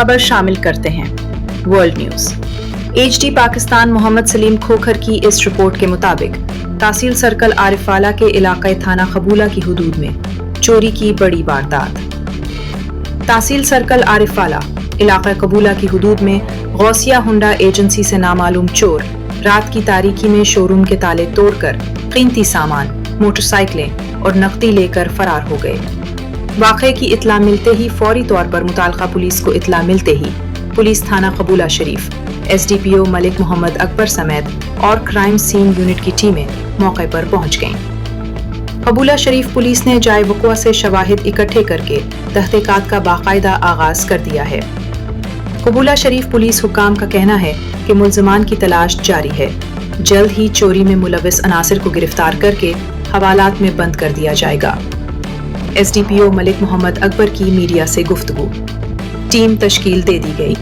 खबर शामिल करते हैं। World news. HD Pakistan Mohammad Salim Khokhar की इस रिपोर्ट के मुताबिक तहसील सर्कल आरिफवाला के इलाके थाना कबूला की हुदूद में चोरी की बड़ी वारदात। तहसील सर्कल आरिफवाला इलाका कबूला की हुदूद में गौसिया हुंडा एजेंसी से नामालूम चोर रात की तारीकी में शोरूम के ताले तोड़कर कीमती सामान, मोटरसाइकिलें और नकदी लेकर फरार हो गए। वाक़े की इत्ला मिलते ही फौरी तौर पर मुताल्लिका पुलिस को इत्ला मिलते ही पुलिस थाना कबूला शरीफ, SDPO मलिक मोहम्मद अकबर समेत और क्राइम सीन यूनिट की टीमें मौके पर पहुंच गईं। कबूला शरीफ पुलिस ने जाए वक़ुआ से शवाहिद इकट्ठे करके तहक़ीक़ात का बाकायदा आगाज कर दिया है। कबूला शरीफ पुलिस हुकाम का कहना है कि मुल्ज़िमान की तलाश जारी है। जल्द ही चोरी में मुलविस अनासिर को गिरफ्तार करके हवालात में बंद कर दिया जाएगा। SDPO मलिक मोहम्मद अकबर की मीडिया से गुफ्तगू। टीम तश्कील दे दी गई।